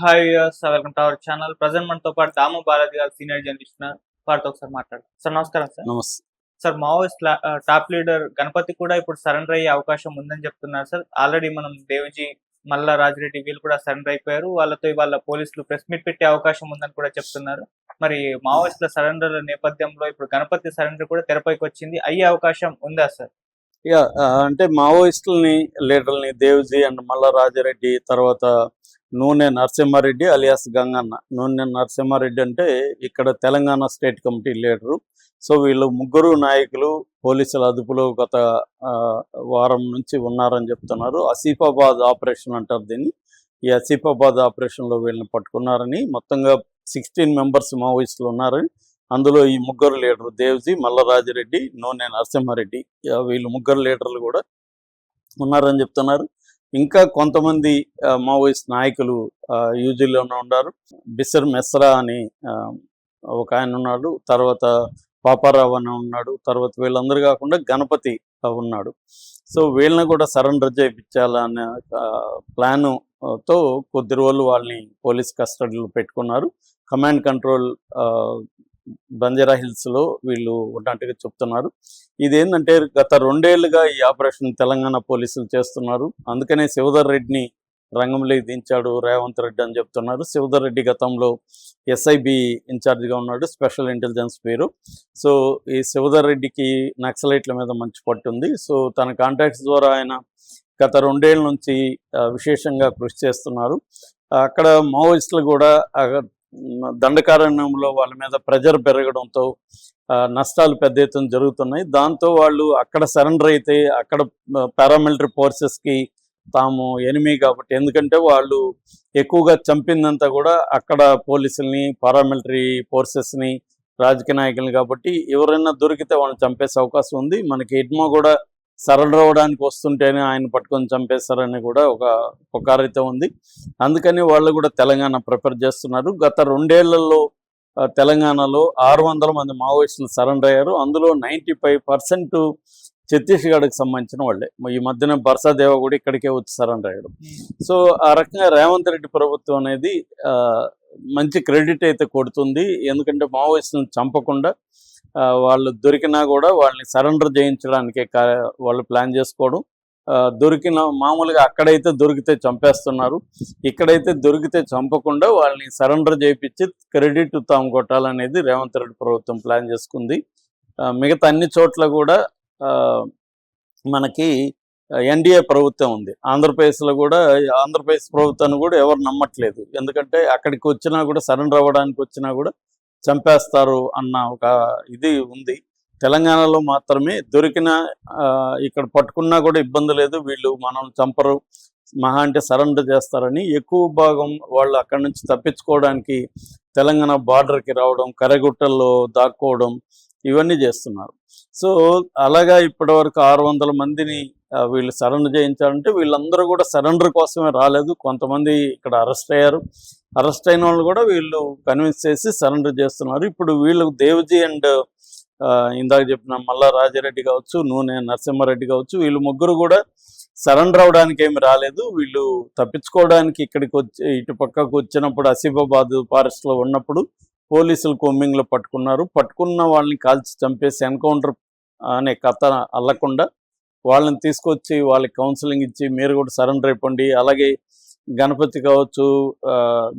Hi welcome to our channel. Present మనతో పాటు దాము బాలాజీ గారు సీనియర్ జర్నలిస్ట్ ఉన్నారు. వారితో ఒకసారి మాట్లాడదాం. సార్ నమస్కారం సార్. నమస్తే. Sir Maoist top leader Ganapathy కూడా ఇప్పుడు సరెండర్ అయ్యే అవకాశం ఉందని చెప్తున్నారు సార్. ఆల్రెడీ మనం దేవజీ, మల్లా రాజిరెడ్డి వీళ్ళు కూడా సరెండర్ అయిపోయారు. వాళ్ళతో ఇవాళ పోలీసులు ప్రెస్ మీట్ పెట్టే అవకాశం ఉందని కూడా చెప్తున్నారు. మరి మావోయిస్టుల సరెండర్ నేపథ్యంలో ఇప్పుడు గణపతి సరెండర్ కూడా తెరపైకి వచ్చింది. అయ్యే అవకాశం ఉందా సార్? అంటే మావోయిస్టులని లీడర్ని దేవ్జీ అండ్ మల్లా రాజిరెడ్డి, తర్వాత నూనె నరసింహారెడ్డి అలియాస్ గంగన్న. నూనె నరసింహారెడ్డి అంటే ఇక్కడ Telangana state committee leader. So వీళ్ళు ముగ్గురు నాయకులు పోలీసుల అదుపులో గత వారం నుంచి ఉన్నారని చెప్తున్నారు. ఆసిఫాబాద్ ఆపరేషన్ అంటారు దీన్ని. ఈ ఆసిఫాబాద్ ఆపరేషన్లో వీళ్ళని పట్టుకున్నారని, మొత్తంగా 16 మెంబర్స్ మావోయిస్టులు ఉన్నారని, అందులో ఈ ముగ్గురు లీడరు దేవ్జీ, మల్లరాజిరెడ్డి, నూనె నరసింహారెడ్డి, వీళ్ళు ముగ్గురు లీడర్లు కూడా ఉన్నారని చెప్తున్నారు. ఇంకా కొంతమంది మావోయిస్ట్ నాయకులు యూజీలోనే ఉన్నారు. బిసర్ మెస్రా అని ఒక ఆయన ఉన్నాడు, తర్వాత పాపారావు అని ఉన్నాడు, తర్వాత వీళ్ళందరూ కాకుండా గణపతి ఉన్నాడు. సో వీళ్ళని కూడా సరెండర్ చేయించాలనే ప్లానుతో కొద్ది రోజులు వాళ్ళని పోలీస్ కస్టడీలో పెట్టుకున్నారు. కమాండ్ కంట్రోల్ బంజారా హిల్స్లో వీళ్ళు ఉన్నట్టుగా చెప్తున్నారు. ఇదేంటంటే గత 2 ఏళ్లుగా ఈ ఆపరేషన్ తెలంగాణ పోలీసులు చేస్తున్నారు. అందుకనే శివధర్ రెడ్డిని రంగంలోకి దించాడు రేవంత్ రెడ్డి అని చెప్తున్నారు. శివధర్ రెడ్డి గతంలో ఎస్ఐబి ఇన్ఛార్జిగా ఉన్నాడు, స్పెషల్ ఇంటెలిజెన్స్ బ్యూరో. సో ఈ శివధర్ రెడ్డికి నక్సలైట్ల మీద మంచి పట్టుంది. సో తన కాంటాక్ట్స్ ద్వారా ఆయన గత 2 ఏళ్ల నుంచి విశేషంగా కృషి చేస్తున్నారు. అక్కడ మావోయిస్టులు కూడా దండకారణ్యంలో వాళ్ళ మీద ప్రెజర్ పెరగడంతో నష్టాలు పెద్ద ఎత్తున జరుగుతున్నాయి. దాంతో వాళ్ళు అక్కడ సరెండర్ అయితే అక్కడ పారామిలిటరీ ఫోర్సెస్కి తాము ఎనిమీ కాబట్టి, ఎందుకంటే వాళ్ళు ఎక్కువగా చంపిందంతా కూడా అక్కడ పోలీసుల్ని, పారామిలిటరీ ఫోర్సెస్ని, రాజకీయ నాయకుల్ని కాబట్టి ఎవరైనా దొరికితే వాళ్ళని చంపేసే అవకాశం ఉంది. మనకి ఎడ్మో కూడా సరెండర్ అవ్వడానికి వస్తుంటేనే ఆయన పట్టుకొని చంపేస్తారని కూడా ఒక పుకారైతే ఉంది. అందుకని వాళ్ళు కూడా తెలంగాణ ప్రిపేర్ చేస్తున్నారు. గత 2 ఏళ్లలో తెలంగాణలో 600 మంది మావోయిస్టులు సరెండర్ అయ్యారు. అందులో 95% ఛత్తీస్గఢ్కి సంబంధించిన వాళ్ళే. ఈ మధ్యన బర్సాదేవ కూడా ఇక్కడికే వచ్చి సరెండర్ అయ్యాడు. సో ఆ రకంగా రేవంత్ రెడ్డి ప్రభుత్వం అనేది మంచి క్రెడిట్ అయితే కొడుతుంది. ఎందుకంటే మావోయిస్టులను చంపకుండా వాళ్ళు దొరికినా కూడా వాళ్ళని సరెండర్ చేయించడానికే వాళ్ళు ప్లాన్ చేసుకోవడం. దొరికిన మామూలుగా అక్కడైతే దొరికితే చంపేస్తున్నారు, ఇక్కడైతే దొరికితే చంపకుండా వాళ్ళని సరెండర్ చేయించి క్రెడిట్ తాము కొట్టాలనేది రేవంత్ రెడ్డి ప్రభుత్వం ప్లాన్ చేసుకుంది. మిగతా అన్ని చోట్ల కూడా మనకి ఎన్డీఏ ప్రభుత్వం ఉంది. ఆంధ్రప్రదేశ్లో కూడా ఆంధ్రప్రదేశ్ ప్రభుత్వాన్ని కూడా ఎవరు నమ్మట్లేదు. ఎందుకంటే అక్కడికి వచ్చినా కూడా సరెండర్ అవ్వడానికి వచ్చినా కూడా చంపేస్తారు అన్న ఒక ఇది ఉంది. తెలంగాణలో మాత్రమే దొరికిన ఇక్కడ పట్టుకున్నా కూడా ఇబ్బంది లేదు, వీళ్ళు మనం చంపరు, మహా అంటే సరెండర్ చేస్తారని ఎక్కువ భాగం వాళ్ళు అక్కడి నుంచి తప్పించుకోవడానికి తెలంగాణ బార్డర్కి రావడం, కరెగుట్టల్లో దాక్కోవడం, ఇవన్నీ చేస్తున్నారు. సో అలాగా ఇప్పటివరకు 600 మందిని వీళ్ళు సరెండర్ చేయించాలంటే వీళ్ళందరూ కూడా సరెండర్ కోసమే రాలేదు. కొంతమంది ఇక్కడ అరెస్ట్ అయ్యారు. అరెస్ట్ అయిన వాళ్ళు కూడా వీళ్ళు కన్విన్స్ చేసి సరెండర్ చేస్తున్నారు. ఇప్పుడు వీళ్ళు దేవ్జీ అండ్ ఇందాక చెప్పిన మల్లా రాజిరెడ్డి కావచ్చు, నూనె నరసింహారెడ్డి కావచ్చు, వీళ్ళు ముగ్గురు కూడా సరెండర్ అవడానికి ఏమి రాలేదు. వీళ్ళు తప్పించుకోవడానికి ఇక్కడికి వచ్చి ఇటు పక్కకు వచ్చినప్పుడు ఆసిఫాబాద్ ఫారెస్ట్లో ఉన్నప్పుడు పోలీసులు కొమ్మింగ్లో పట్టుకున్నారు. పట్టుకున్న వాళ్ళని కాల్చి చంపేసి ఎన్కౌంటర్ అనే కథ అల్లకుండా వాళ్ళని తీసుకొచ్చి వాళ్ళకి కౌన్సిలింగ్ ఇచ్చి మీరు కూడా సరెండర్ అయిపోండి, అలాగే గణపతి కావచ్చు,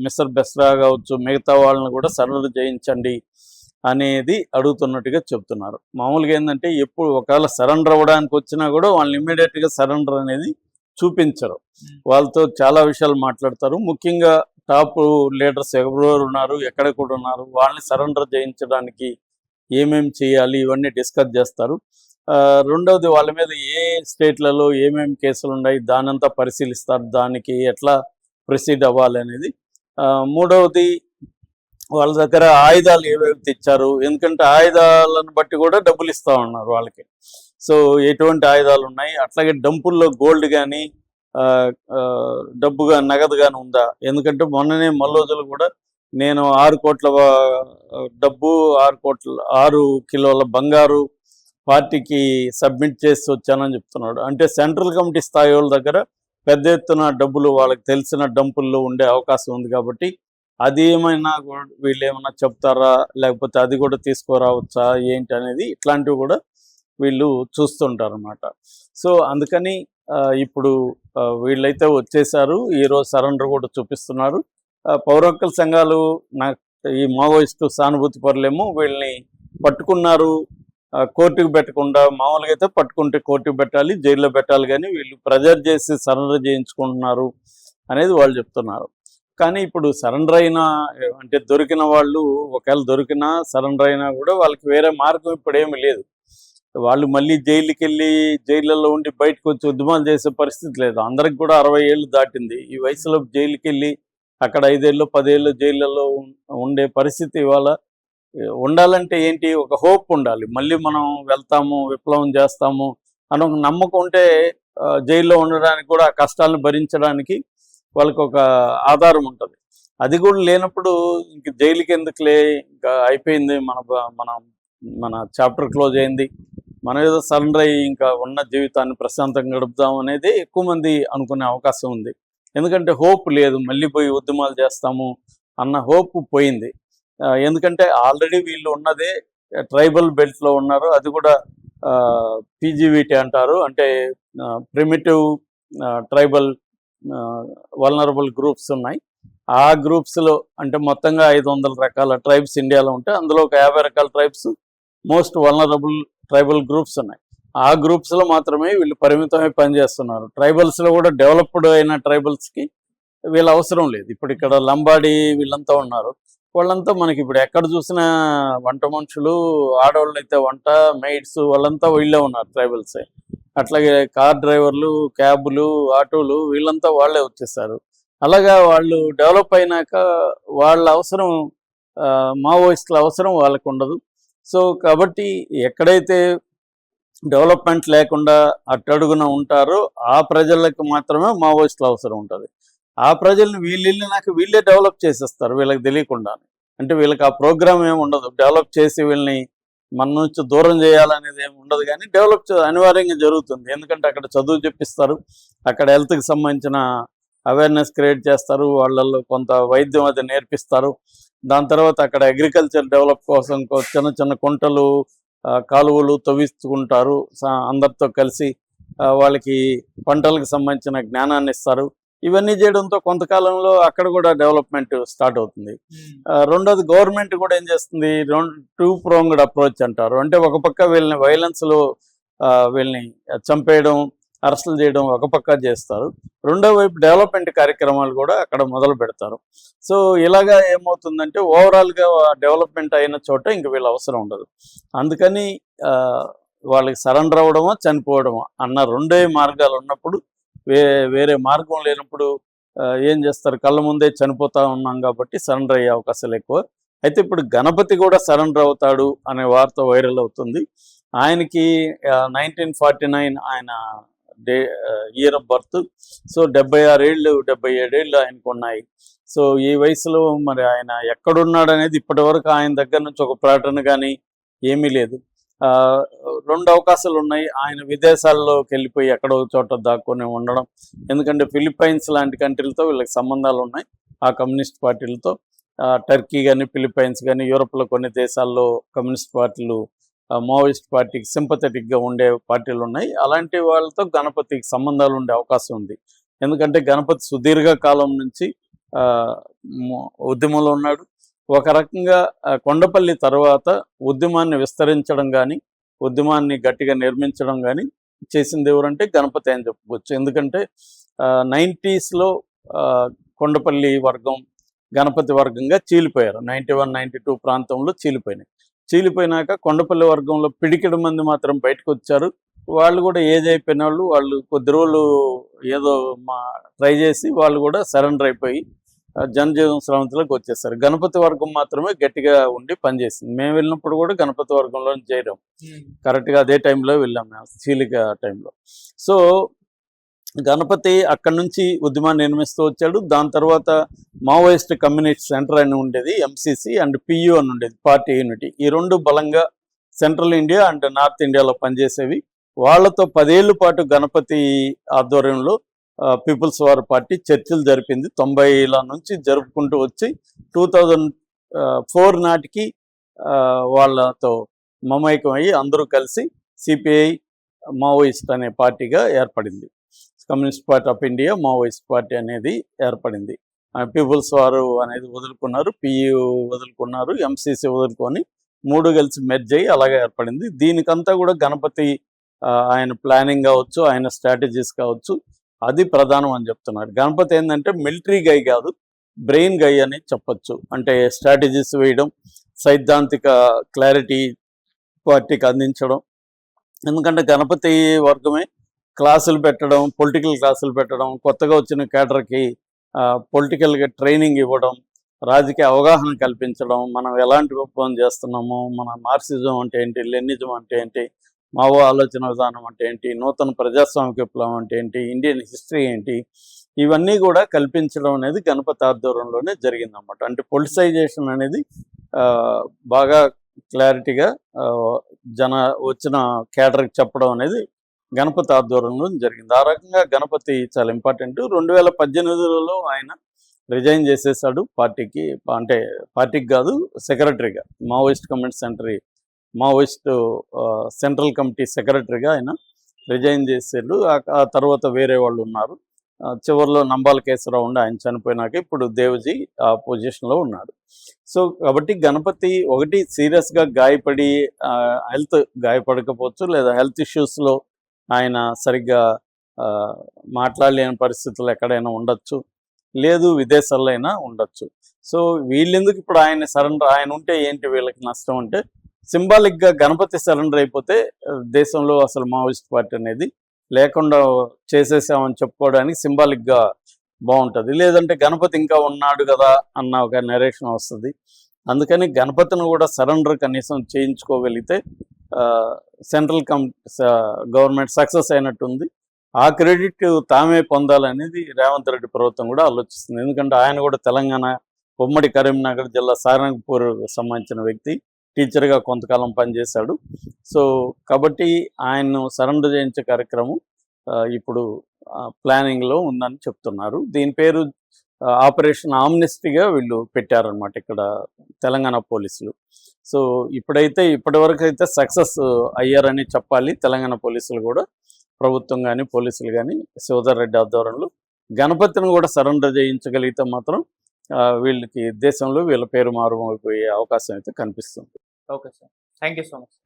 మిస్టర్ బెస్రా కావచ్చు, మిగతా వాళ్ళని కూడా సరెండర్ చేయించండి అనేది అడుగుతున్నట్టుగా చెప్తున్నారు. మామూలుగా ఏంటంటే ఎప్పుడు ఒకవేళ సరెండర్ అవ్వడానికి వచ్చినా కూడా వాళ్ళని ఇమ్మీడియట్గా సరెండర్ అనేది చూపించరు. వాళ్ళతో చాలా విషయాలు మాట్లాడతారు. ముఖ్యంగా టాప్ లీడర్స్ ఎవరెవరు ఉన్నారు, ఎక్కడ కూడా ఉన్నారు, వాళ్ళని సరెండర్ చేయించడానికి ఏమేమి చేయాలి ఇవన్నీ డిస్కస్ చేస్తారు. రెండవది వాళ్ళ మీద ఏ స్టేట్లలో ఏమేమి కేసులు ఉన్నాయి దానంతా పరిశీలిస్తారు, దానికి ఎట్లా ప్రొసీడ్ అవ్వాలి అనేది. మూడవది వాళ్ళ దగ్గర ఆయుధాలు ఏవేవి తెచ్చారు, ఎందుకంటే ఆయుధాలను బట్టి కూడా డబ్బులు ఇస్తూ ఉన్నారు వాళ్ళకి. సో ఎటువంటి ఆయుధాలు ఉన్నాయి, అట్లాగే డంపుల్లో గోల్డ్ కానీ డబ్బుగా నగదు కానీ ఉందా, ఎందుకంటే మొన్ననే మల్లోజులు కూడా నేను 6 కోట్ల డబ్బు 6 కిలోల బంగారు పార్టీకి సబ్మిట్ చేసి వచ్చానని చెప్తున్నాడు. అంటే సెంట్రల్ కమిటీ స్థాయి వాళ్ళ దగ్గర పెద్ద ఎత్తున డబ్బులు వాళ్ళకి తెలిసిన డంపుల్లో ఉండే అవకాశం ఉంది కాబట్టి అది ఏమైనా వీళ్ళు ఏమైనా చెప్తారా, లేకపోతే అది కూడా తీసుకురావచ్చా ఏంటి అనేది ఇట్లాంటివి కూడా వీళ్ళు చూస్తుంటారు అనమాట. సో అందుకని ఇప్పుడు వీళ్ళైతే వచ్చేసారు, ఈరోజు సరెండర్ కూడా చూపిస్తున్నారు. పౌర హక్కుల సంఘాలు ఈ మావోయిస్టు సానుభూతి పరులేమో వీళ్ళని పట్టుకున్నారు, కోర్టుకు పెట్టకుండా, మామూలుగా అయితే పట్టుకుంటే కోర్టుకు పెట్టాలి, జైల్లో పెట్టాలి, కానీ వీళ్ళు ప్రెజర్ చేసి సరెండర్ చేయించుకుంటున్నారు అనేది వాళ్ళు చెప్తున్నారు. కానీ ఇప్పుడు సరెండర్ అయినా అంటే దొరికిన వాళ్ళు ఒకవేళ దొరికినా సరెండర్ అయినా కూడా వాళ్ళకి వేరే మార్గం ఇప్పుడు ఏమీ లేదు. వాళ్ళు మళ్ళీ జైలుకి వెళ్ళి జైళ్ళల్లో ఉండి బయటకు వచ్చి ఉద్యమాలు చేసే పరిస్థితి లేదు. అందరికి కూడా 60 ఏళ్ళు దాటింది. ఈ వయసులో జైలుకి వెళ్ళి అక్కడ 5 ఏళ్ళు 10 ఏళ్ళు జైళ్ళల్లో ఉండే పరిస్థితి ఇవాళ ఉండాలంటే ఏంటి, ఒక హోప్ ఉండాలి. మళ్ళీ మనం వెళ్తాము, విప్లవం చేస్తాము అని ఒక నమ్మకం ఉంటే జైల్లో ఉండడానికి కూడా ఆ కష్టాలను భరించడానికి వాళ్ళకి ఒక ఆధారం ఉంటుంది. అది కూడా లేనప్పుడు ఇంక జైలుకి ఎందుకులే, ఇంకా అయిపోయింది, మన చాప్టర్ క్లోజ్ అయింది, మనం ఏదో సరెండర్ అయ్యి ఇంకా ఉన్న జీవితాన్ని ప్రశాంతంగా గడుపుదాం అనేది ఎక్కువ మంది అనుకునే అవకాశం ఉంది. ఎందుకంటే హోప్ లేదు, మళ్ళీ పోయి ఉద్యమాలు చేస్తాము అన్న హోప్ పోయింది. ఎందుకంటే ఆల్రెడీ వీళ్ళు ఉన్నదే ట్రైబల్ బెల్ట్లో ఉన్నారు. అది కూడా పీజీవీటీ అంటారు, అంటే ప్రిమిటివ్ ట్రైబల్ వల్నరబుల్ గ్రూప్స్ ఉన్నాయి. ఆ గ్రూప్స్లో అంటే మొత్తంగా 500 రకాల ట్రైబ్స్ ఇండియాలో ఉంటాయి. అందులో ఒక 50 రకాల tribes most vulnerable tribal groups ఉన్నాయి. ఆ గ్రూప్స్లో మాత్రమే వీళ్ళు పరిమితమై పనిచేస్తున్నారు. ట్రైబల్స్లో కూడా డెవలప్డ్ అయిన ట్రైబల్స్కి వీళ్ళ అవసరం లేదు. ఇప్పుడు ఇక్కడ లంబాడి వీళ్ళంతా ఉన్నారు, వాళ్ళంతా మనకి ఇప్పుడు ఎక్కడ చూసినా వంట మనుషులు, ఆడవాళ్ళు అయితే వంట మెయిడ్స్, వాళ్ళంతా వీళ్ళే ఉన్నారు ట్రైబల్సే. అట్లాగే కార్ డ్రైవర్లు, క్యాబులు, ఆటోలు, వీళ్ళంతా వాళ్ళే వచ్చేసారు. అలాగా వాళ్ళు డెవలప్ అయినాక వాళ్ళ అవసరం, మావోయిస్టుల అవసరం వాళ్ళకు ఉండదు. సో కాబట్టి ఎక్కడైతే డెవలప్మెంట్ లేకుండా అట్టడుగున ఉంటారో ఆ ప్రజలకు మాత్రమే మావోయిస్టుల అవసరం ఉంటుంది. ఆ ప్రజల్ని వీళ్ళు వెళ్ళినాక వీళ్ళే డెవలప్ చేసేస్తారు వీళ్ళకి తెలియకుండా. అంటే వీళ్ళకి ఆ ప్రోగ్రామ్ ఏమి ఉండదు, డెవలప్ చేసి వీళ్ళని మన నుంచి దూరం చేయాలనేది ఏమి ఉండదు. కానీ డెవలప్ అనివార్యంగా జరుగుతుంది. ఎందుకంటే అక్కడ చదువు చెప్పిస్తారు, అక్కడ హెల్త్కి సంబంధించిన అవేర్నెస్ క్రియేట్ చేస్తారు, వాళ్ళల్లో కొంత వైద్యం అది నేర్పిస్తారు. దాని తర్వాత అక్కడ అగ్రికల్చర్ డెవలప్ కోసం చిన్న చిన్న కుంటలు, కాలువలు తవ్వించుకుంటారు. అందరితో కలిసి వాళ్ళకి పంటలకు సంబంధించిన జ్ఞానాన్ని ఇస్తారు. ఇవన్నీ చేయడంతో కొంతకాలంలో అక్కడ కూడా డెవలప్మెంట్ స్టార్ట్ అవుతుంది. రెండోది గవర్నమెంట్ కూడా ఏం చేస్తుంది, 2 pronged అప్రోచ్ అంటారు. అంటే ఒక పక్క వీళ్ళని వైలెన్స్లో వీళ్ళని చంపేయడం, అరెస్టులు చేయడం ఒక పక్క చేస్తారు, రెండో వైపు డెవలప్మెంట్ కార్యక్రమాలు కూడా అక్కడ మొదలు పెడతారు. సో ఇలాగా ఏమవుతుందంటే ఓవరాల్గా డెవలప్మెంట్ అయిన చోట ఇంక వీళ్ళ అవసరం ఉండదు. అందుకని వాళ్ళకి సరెండర్ అవ్వడమో చనిపోవడమో అన్న 2 మార్గాలు ఉన్నప్పుడు, వేరే మార్గం లేనప్పుడు ఏం చేస్తారు, కళ్ళ ముందే చనిపోతా ఉన్నాం కాబట్టి సరెండర్ అయ్యే అవకాశాలు ఎక్కువ. అయితే ఇప్పుడు గణపతి కూడా సరెండర్ అవుతాడు అనే వార్త వైరల్ అవుతుంది. ఆయనకి 1949 ఆయన ఇయర్ ఆఫ్ బర్త్. సో 76 ఏళ్ళు 77 ఏళ్ళు ఆయనకు ఉన్నాయి. సో ఈ వయసులో మరి ఆయన ఎక్కడున్నాడు అనేది ఇప్పటి వరకు ఆయన దగ్గర నుంచి ఒక ప్రకటన కానీ ఏమీ లేదు. 2 అవకాశాలు ఉన్నాయి. ఆయన విదేశాల్లోకి వెళ్ళిపోయి ఎక్కడో చోట దాక్కొని ఉండడం, ఎందుకంటే ఫిలిప్పైన్స్ లాంటి కంట్రీలతో వీళ్ళకి సంబంధాలు ఉన్నాయి, ఆ కమ్యూనిస్ట్ పార్టీలతో. టర్కీ కానీ ఫిలిప్పైన్స్ కానీ యూరోప్లో కొన్ని దేశాల్లో కమ్యూనిస్ట్ పార్టీలు మావోయిస్ట్ పార్టీకి సింపథెటిక్గా ఉండే పార్టీలు ఉన్నాయి. అలాంటి వాళ్ళతో గణపతికి సంబంధాలు ఉండే అవకాశం ఉంది. ఎందుకంటే గణపతి సుదీర్ఘ కాలం నుంచి ఉద్యమంలో ఉన్నాడు. ఒక రకంగా కొండపల్లి తర్వాత ఉద్యమాన్ని విస్తరించడం కానీ, ఉద్యమాన్ని గట్టిగా నిర్మించడం కానీ చేసింది ఎవరంటే గణపతి అని చెప్పుకోవచ్చు. ఎందుకంటే 90sలో కొండపల్లి వర్గం గణపతి వర్గంగా చీలిపోయారు. 91, 92 ప్రాంతంలో చీలిపోయినాక కొండపల్లి వర్గంలో పిడికిడి మంది మాత్రం బయటకు వచ్చారు. వాళ్ళు కూడా ఏజ్ అయిపోయిన వాళ్ళు కొద్ది రోజులు ఏదో ట్రై చేసి వాళ్ళు కూడా సరెండర్ అయిపోయి జనజీవన స్రవంతిలోకి వచ్చేసారు. గణపతి వర్గం మాత్రమే గట్టిగా ఉండి పనిచేసింది. మేము వెళ్ళినప్పుడు కూడా గణపతి వర్గంలో చేరాం, కరెక్ట్గా అదే టైంలో వెళ్ళాం మేము, చీలిక టైంలో. సో గణపతి అక్కడి నుంచి ఉద్యమాన్ని నిర్మిస్తూ వచ్చాడు. దాని తర్వాత మావోయిస్ట్ కమ్యూనిస్ట్ సెంటర్ అని ఉండేది, MCC, అండ్ PU అని ఉండేది, పార్టీ యూనిటీ. ఈ 2 బలంగా సెంట్రల్ ఇండియా అండ్ నార్త్ ఇండియాలో పనిచేసేవి. వాళ్లతో 10 ఏళ్ల పాటు గణపతి ఆధ్వర్యంలో పీపుల్స్ వార్ పార్టీ చర్చలు జరిపింది. 90ల నుంచి జరుపుకుంటూ వచ్చి 2004 నాటికి వాళ్ళతో మమైకం అయ్యి అందరూ కలిసి సిపిఐ మావోయిస్ట్ అనే పార్టీగా ఏర్పడింది. Communist party of India Maoist party అనేది ఏర్పడింది. పీపుల్స్ వారు అనేది వదులుకున్నారు, పియు వదులుకున్నారు, ఎంసీసీ వదులుకొని 3 కలిసి మెర్జ్ అయ్యి అలాగే ఏర్పడింది. దీనికంతా కూడా గణపతి ఆయన ప్లానింగ్ కావచ్చు, ఆయన స్ట్రాటజీస్ కావచ్చు, అది ప్రధానం అని చెప్తున్నారు. గణపతి ఏంటంటే మిలిటరీ గై కాదు, బ్రెయిన్ గై అని చెప్పచ్చు. అంటే స్ట్రాటజీస్ వేయడం, సైద్ధాంతిక క్లారిటీ పార్టీకి అందించడం. ఎందుకంటే గణపతి వర్గమే క్లాసులు పెట్టడం, పొలిటికల్ క్లాసులు పెట్టడం, కొత్తగా వచ్చిన కేడర్కి పొలిటికల్గా ట్రైనింగ్ ఇవ్వడం, రాజకీయ అవగాహన కల్పించడం, మనం ఎలాంటి విప్లవం చేస్తున్నాము, మన మార్క్సిజం అంటే ఏంటి, లెనిజం అంటే ఏంటి, మావో ఆలోచన విధానం అంటే ఏంటి, నూతన ప్రజాస్వామిక విప్లవం అంటే ఏంటి, ఇండియన్ హిస్టరీ ఏంటి, ఇవన్నీ కూడా కల్పించడం అనేది గణపతి ఆధ్వర్యంలోనే జరిగిందన్నమాట. అంటే పొలిటిసైజేషన్ అనేది బాగా క్లారిటీగా వచ్చిన కేడర్కి చెప్పడం అనేది గణపతి ఆధ్వర్యంలో జరిగింది. ఆ రకంగా గణపతి చాలా ఇంపార్టెంట్. 2018లో ఆయన రిజైన్ చేసేసాడు పార్టీకి, అంటే పార్టీకి కాదు, సెక్రటరీగా, Maoist committee Maoist central committee సెక్రటరీగా ఆయన రిజైన్ చేసాడు. ఆ తర్వాత వేరే వాళ్ళు ఉన్నారు. చివరిలో నంబాల కేశవరావు ఉండి ఆయన చనిపోయినాక ఇప్పుడు దేవజీ ఆ పొజిషన్లో ఉన్నాడు. సో కాబట్టి గణపతి ఒకటి సీరియస్గా గాయపడి హెల్త్ గాయపడకపోవచ్చు, లేదా హెల్త్ ఇష్యూస్లో ఆయన సరిగ్గా మాట్లాడలేని పరిస్థితులు ఎక్కడైనా ఉండొచ్చు, లేదు విదేశాల్లో అయినా ఉండొచ్చు. సో వీళ్ళెందుకు ఇప్పుడు ఆయన సరెండర్, ఆయన ఉంటే ఏంటి వీళ్ళకి నష్టం అంటే, సింబాలిక్గా గణపతి సరెండర్ అయిపోతే దేశంలో అసలు మావోయిస్ట్ పార్టీ అనేది లేకుండా చేసేసామని చెప్పుకోవడానికి సింబాలిక్గా బాగుంటుంది. లేదంటే గణపతి ఇంకా ఉన్నాడు కదా అన్న ఒక నరేషన్ వస్తుంది. అందుకని గణపతిని కూడా సరెండర్ కనీసం చేయించుకోగలిగితే సెంట్రల్ గవర్నమెంట్ సక్సెస్ అయినట్టుంది. ఆ క్రెడిట్ తామే పొందాలనేది రేవంత్ రెడ్డి ప్రభుత్వం కూడా ఆలోచిస్తుంది. ఎందుకంటే ఆయన కూడా తెలంగాణ ఉమ్మడి కరీంనగర్ జిల్లా సారంగపూర్ సంబంధించిన వ్యక్తి, టీచర్గా కొంతకాలం పనిచేశాడు. సో కాబట్టి ఆయన్ను సరెండర్ చేయించే కార్యక్రమం ఇప్పుడు ప్లానింగ్లో ఉందని చెప్తున్నారు. దీని పేరు ఆపరేషన్ ఆమ్నెస్టీగా వీళ్ళు పెట్టారనమాట ఇక్కడ తెలంగాణ పోలీసులు. సో ఇప్పటివరకు అయితే సక్సెస్ అయ్యారని చెప్పాలి తెలంగాణ పోలీసులు కూడా, ప్రభుత్వం కానీ పోలీసులు కానీ. శివధర్ రెడ్డి ఆధ్వర్యంలో గణపతిని కూడా సరెండర్ చేయించగలిగితే మాత్రం వీళ్ళకి దేశంలో వీళ్ళ పేరు మారుమోగిపోయే అవకాశం అయితే కనిపిస్తుంది. Okay sir, thank you so much.